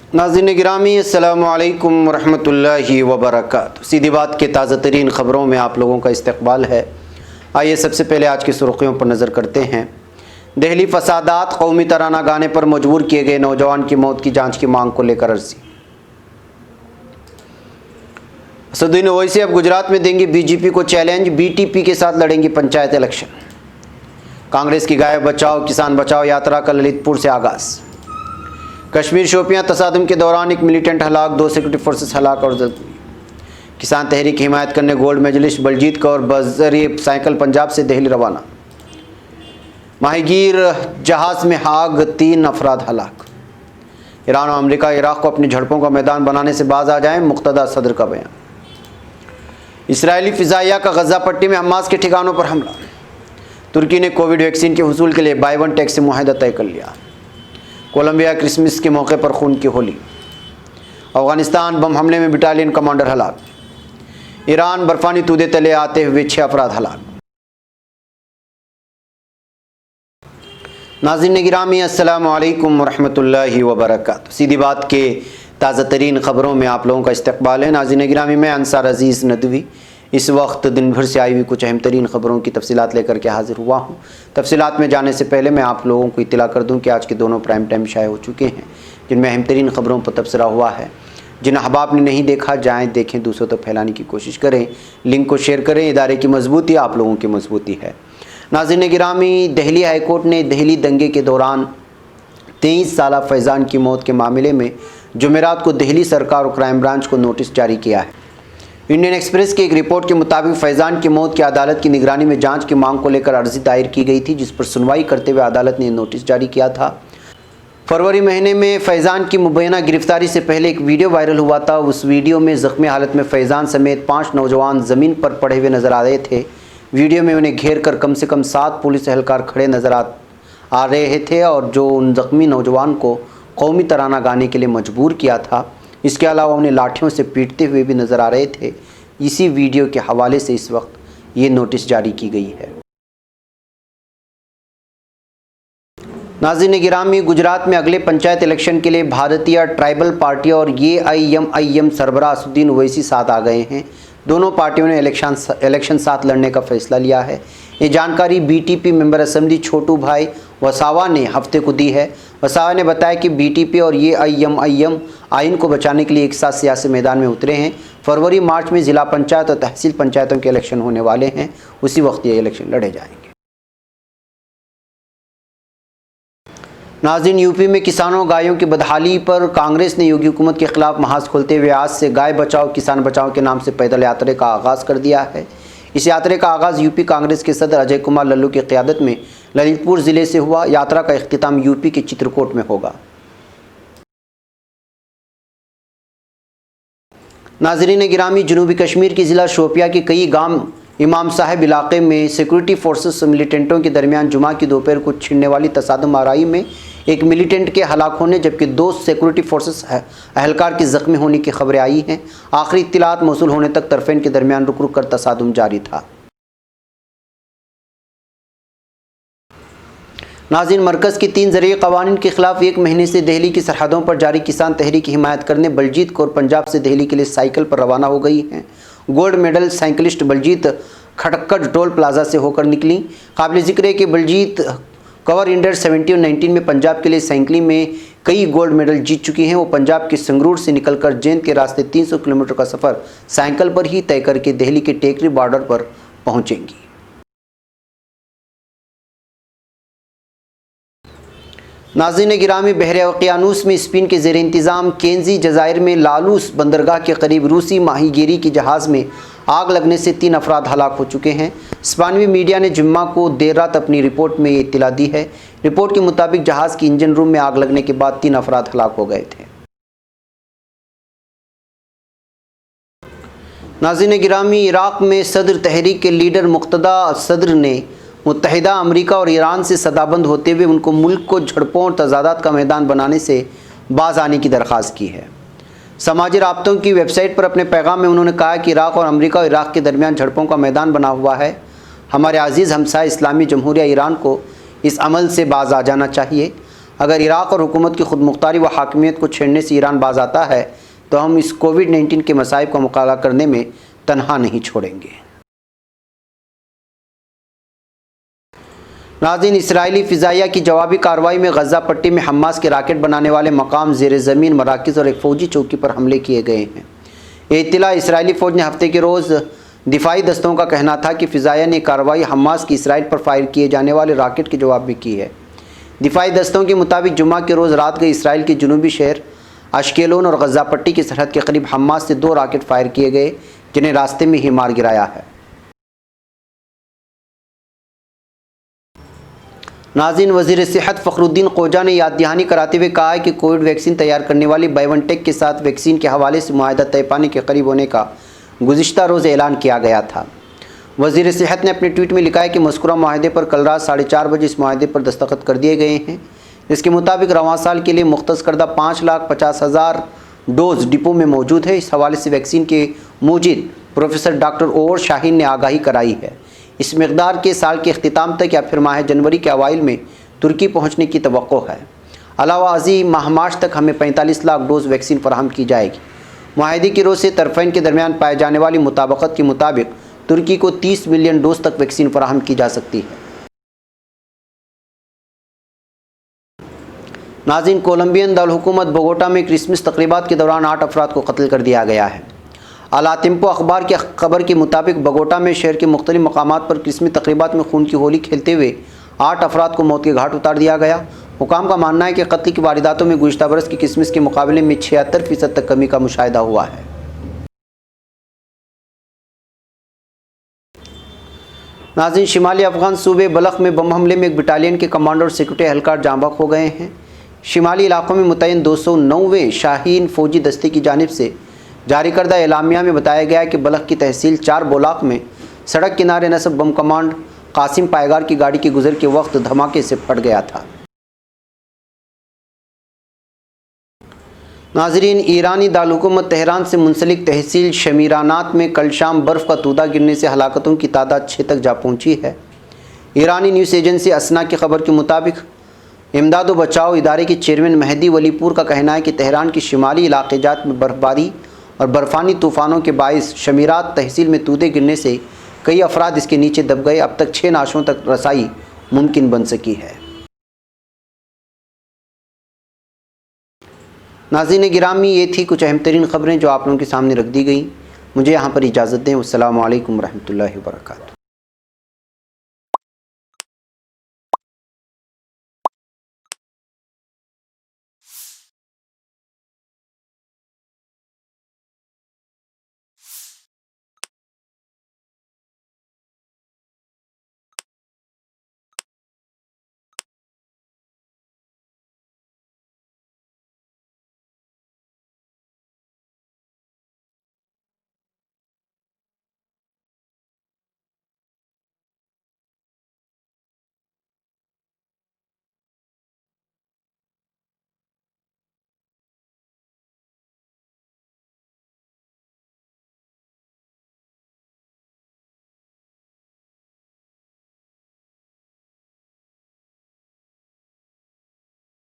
नाज़रीन गिरामी अस्सलामु अलैकुम वरहमतुल्लाहि वबरकातुहू। सीधी बात के ताज़ा तरीन ख़बरों में आप लोगों का इस्तकबाल है। आइए सबसे पहले आज की सुर्खियों पर नज़र करते हैं। दहली फसादात, कौमी तराना गाने पर मजबूर किए गए नौजवान की मौत की जांच की मांग को लेकर अर्जी। असदुद्दीन ओवैसी अब गुजरात में देंगे बीजेपी को चैलेंज, बीटीपी के साथ लड़ेंगी पंचायत इलेक्शन। कांग्रेस की गाय बचाओ किसान बचाओ यात्रा का ललितपुर से आगाज़। कश्मीर शोपियां तसादम के दौरान एक मिलिटेंट हलाक, 2 सिक्योरिटी फोर्सेस हलाक और जख्मी। किसान तहरीक की हिमायत करने गोल्ड मेडलिस्ट बलजीत कौर बजरिए साइकिल पंजाब से दिल्ली रवाना। माहीगीर जहाज़ में आग, 3 अफराद हलाक। ईरान और अमेरिका इराक़ को अपनी झड़पों का मैदान बनाने से बाज आ जाएं, मुक़्तदा सदर का बयान। इसराइली फ़िज़ाइया का गज़ा पट्टी में हमास के ठिकानों पर हमला। तुर्की ने कोविड वैक्सीन के हुसूल के लिए बाय वन टेक से मुआहदा तय कर लिया। कोलंबिया क्रिसमस के मौके पर खून की होली। अफगानिस्तान बम हमले में बटालियन कमांडर हलाक। ईरान बर्फानी तूदे तले आते हुए 6 अफराद हलाक। नाज़रीन गिरामी अस्सलामु अलैकुम वरहमतुल्लाहि वबरकातुहू। सीधी बात के ताज़ा तरीन ख़बरों में आप लोगों का इस्तकबाल है। नाज़रीन गिरामी, मैं अंसार अज़ीज़ नदवी इस वक्त दिन भर से आई हुई कुछ अहम तरीन ख़बरों की तफसीलात लेकर के हाज़िर हुआ हूँ। तफसीलात में जाने से पहले मैं आप लोगों को इत्तला कर दूँ कि आज के दोनों प्राइम टाइम शाये हो चुके हैं, जिनमें अहम तरीन ख़बरों पर तबसरा हुआ है। जिन अहबाब ने नहीं देखा, जाएँ देखें, दूसरों तक फैलाने की कोशिश करें, लिंक को शेयर करें। इदारे की मजबूती आप लोगों की मजबूती है। नाज़रीन गिरामी, दिल्ली हाई कोर्ट ने दिल्ली दंगे के दौरान 23 साला फैज़ान की मौत के मामले में जुमेरात को दिल्ली सरकार और क्राइम ब्रांच को नोटिस जारी किया है। इंडियन एक्सप्रेस की एक रिपोर्ट के मुताबिक फैज़ान की मौत की अदालत की निगरानी में जांच की मांग को लेकर अर्जी दायर की गई थी, जिस पर सुनवाई करते हुए अदालत ने नोटिस जारी किया था। फरवरी महीने में फैज़ान की मुबैना गिरफ्तारी से पहले एक वीडियो वायरल हुआ था। उस वीडियो में ज़ख्मी हालत में फैज़ान समेत 5 नौजवान ज़मीन पर पड़े हुए नज़र आ रहे थे। वीडियो में उन्हें घेर कर कम से कम 7 पुलिस एहलकार खड़े नज़र आ रहे थे और जो उन ज़ख्मी नौजवान को कौमी तराना गाने के लिए मजबूर किया था। इसके अलावा उन्हें लाठियों से पीटते हुए भी नज़र आ रहे थे। इसी वीडियो के हवाले से इस वक्त ये नोटिस जारी की गई है। नाज़रीन गिरामी, गुजरात में अगले पंचायत इलेक्शन के लिए भारतीय ट्राइबल पार्टी और AIMIM सरबराह असदुद्दीन ओवैसी साथ आ गए हैं। दोनों पार्टियों ने इलेक्शन साथ लड़ने का फैसला लिया है। ये जानकारी BTP मेंबर असेंबली छोटू भाई वसावा ने हफ्ते को दी है। वसावा ने बताया कि BTP और AIMIM आइन को बचाने के लिए एक साथ सियासी मैदान में उतरे हैं। फरवरी मार्च में ज़िला पंचायत और तहसील पंचायतों के इलेक्शन होने वाले हैं, उसी वक्त ये इलेक्शन लड़े जाएंगे। नाज़रीन, यूपी में किसानों गायों की बदहाली पर कांग्रेस ने योगी हुकूमत के खिलाफ महाज खोलते हुए आज से गाय बचाओ किसान बचाओ के नाम से पैदल यात्रा का आगाज़ कर दिया है। इस यात्रा का आगाज़ यूपी कांग्रेस के सदर अजय कुमार लल्लू की क़यादत में ललितपुर ज़िले से हुआ। यात्रा का इख्तिताम यूपी के चित्रकूट में होगा। नाज़रीन गिरामी, जनूबी कश्मीर की ज़िला शोपिया के कई गांव इमाम साहब इलाके में सिक्योरिटी फोर्सेस मिलिटेंटों के दरमियान जुमा की दोपहर को छिड़ने वाली तसादम आराई में एक मिलिटेंट के हलाक होने जबकि 2 सिक्योरिटी फोर्सेस अहलकार के ज़ख्मी होने की खबरें आई हैं। आखिरी इत्तलात मौसूल होने तक तरफ़ैन के दरमियान रुक रुक कर तसादम जारी था। नाज़रीन, मरकज़ की 3 ज़रिए क़वानीन के ख़िलाफ़ 1 महीने से दिल्ली की सरहदों पर जारी किसान तहरीक की हिमायत करने बलजीत कौर पंजाब से दिल्ली के लिए साइकिल पर रवाना हो गई हैं। Gold medal cyclist Baljeet Khatkar toll plaza से होकर निकली। काबिल ज़िक्र है कि बलजीत कवर अंडर 17 और 19 में पंजाब के लिए साइकिलिंग में कई गोल्ड मेडल जीत चुकी हैं। वो पंजाब के संगरूर से निकलकर जैंत के रास्ते 300 किलोमीटर का सफ़र साइकिल पर ही तय करके दिल्ली के टेकरी बॉर्डर पर पहुँचेंगी। नाज़रीन गिरामी, बहरे ओक़ियानूस में स्पेन के ज़ेर इंतज़ाम केंजी जज़ायर में लालूस बंदरगाह के करीब रूसी माहीगीरी की जहाज़ में आग लगने से 3 अफराद हलाक हो चुके हैं। स्पेनी मीडिया ने जुम्मा को देर रात अपनी रिपोर्ट में ये इत्तला दी है। रिपोर्ट के मुताबिक जहाज़ के इंजन रूम में आग लगने के बाद 3 अफराद हलाक हो गए थे। नाज़रीन गिरामी, इराक़ में सदर तहरीक के लीडर मुक़्तदा सदर ने मुत्तहिदा अमेरिका और ईरान से सदाबंद होते हुए उनको मुल्क को झड़पों और तज़ादात का मैदान बनाने से बाज आने की दरख्वास्त की है। समाजी राब्तों की वेबसाइट पर अपने पैगाम में उन्होंने कहा कि इराक़ और अमेरिका और इराक़ के दरमियान झड़पों का मैदान बना हुआ है। हमारे अजीज़ हमसाय इस्लामी जमहूरिया ईरान को इस अमल से बाज आ जाना चाहिए। اگر عراق اور حکومت کی خود مختاری و حاکمیت کو چھیڑنے سے ایران باز آتا ہے تو ہم اس کووڈ-19 کے مصائب کا مقابلہ کرنے میں تنہا نہیں چھوڑیں گے۔ ناظرین، اسرائیلی فضائیہ کی جوابی کارروائی میں غزہ پٹی میں حماس کے راکٹ بنانے والے مقام، زیر زمین مراکز اور ایک فوجی چوکی پر حملے کیے گئے ہیں۔ یہ اطلاع اسرائیلی فوج نے ہفتے کے روز دفاعی دستوں کا کہنا تھا کہ فضائیہ نے کارروائی حماس کی اسرائیل پر فائر کیے جانے والے راکٹ کے جواب میں کی ہے۔ دفاعی دستوں کے مطابق جمعہ کے روز رات گئے اسرائیل کے جنوبی شہر اشکیلون اور غزہ پٹی کی سرحد کے قریب حماس سے 2 راکٹ فائر کیے گئے، جنہیں راستے میں ہی مار گرایا ہے۔ ناظرین، وزیر صحت فخر الدین خوجہ نے یاد دہانی کراتے ہوئے کہا ہے کہ کووڈ ویکسین تیار کرنے والی بائیون ٹیک کے ساتھ ویکسین کے حوالے سے معاہدہ طے پانے کے قریب ہونے کا گزشتہ روز اعلان کیا گیا تھا۔ وزیر صحت نے اپنے ٹویٹ میں لکھا ہے کہ مذکورہ معاہدے پر کل رات 4:30 بجے اس معاہدے پر دستخط کر دیے گئے ہیں، جس کے مطابق رواں سال کے لیے مختص کردہ 5,50,000 ڈوز ڈپو میں موجود ہے۔ اس حوالے سے ویکسین کے موجد پروفیسر ڈاکٹر اوور شاہین نے آگاہی کرائی ہے۔ اس مقدار کے سال کے اختتام تک یا پھر ماہ جنوری کے اوائل میں ترکی پہنچنے کی توقع ہے۔ علاوہ ازیں ماہ مارچ تک ہمیں 45 لاکھ ڈوز ویکسین فراہم کی جائے گی۔ معاہدے کی روز سے طرفین کے درمیان پائے جانے والی مطابقت کے مطابق ترکی کو 30 ملین ڈوز تک ویکسین فراہم کی جا سکتی ہے۔ ناظرین، کولمبین دارالحکومت بوگوٹا میں کرسمس تقریبات کے دوران 8 افراد کو قتل کر دیا گیا ہے۔ اعلیٰ تیمپو اخبار کی خبر کے مطابق بوگوٹا میں شہر کے مختلف مقامات پر کرسمس تقریبات میں خون کی ہولی کھیلتے ہوئے 8 افراد کو موت کے گھاٹ اتار دیا گیا۔ حکام کا ماننا ہے کہ قتل کی وارداتوں میں گزشتہ برس کی کرسمس کے مقابلے میں 76% تک کمی کا مشاہدہ ہوا ہے۔ ناظرین، شمالی افغان صوبے بلخ میں بم حملے میں ایک بٹالین کے کمانڈر اور سیکورٹی اہلکار جاں بحق ہو گئے ہیں۔ شمالی علاقوں میں متعین 209ویں شاہین فوجی دستے کی جانب سے جاری کردہ اعلامیہ میں بتایا گیا ہے کہ بلخ کی تحصیل 4 بولاق میں سڑک کنارے نصب بم کمانڈ قاسم پائیگار کی گاڑی کے گزر کے وقت دھماکے سے پھٹ گیا تھا۔ ناظرین، ایرانی دارالحکومت تہران سے منسلک تحصیل شمیرانات میں کل شام برف کا تودہ گرنے سے ہلاکتوں کی تعداد 6 تک جا پہنچی ہے۔ ایرانی نیوز ایجنسی اسنا کی خبر کے مطابق امداد و بچاؤ ادارے کے چیئرمین مہدی ولی پور کا کہنا ہے کہ تہران کی شمالی علاقے جات میں برف باری اور برفانی طوفانوں کے باعث شمیرات تحصیل میں تودے گرنے سے کئی افراد اس کے نیچے دب گئے۔ اب تک 6 نعشوں تک رسائی ممکن بن سکی ہے۔ ناظرین گرامی، یہ تھی کچھ اہم ترین خبریں جو آپ لوگوں کے سامنے رکھ دی گئیں۔ مجھے یہاں پر اجازت دیں۔ السلام علیکم ورحمۃ اللہ وبرکاتہ۔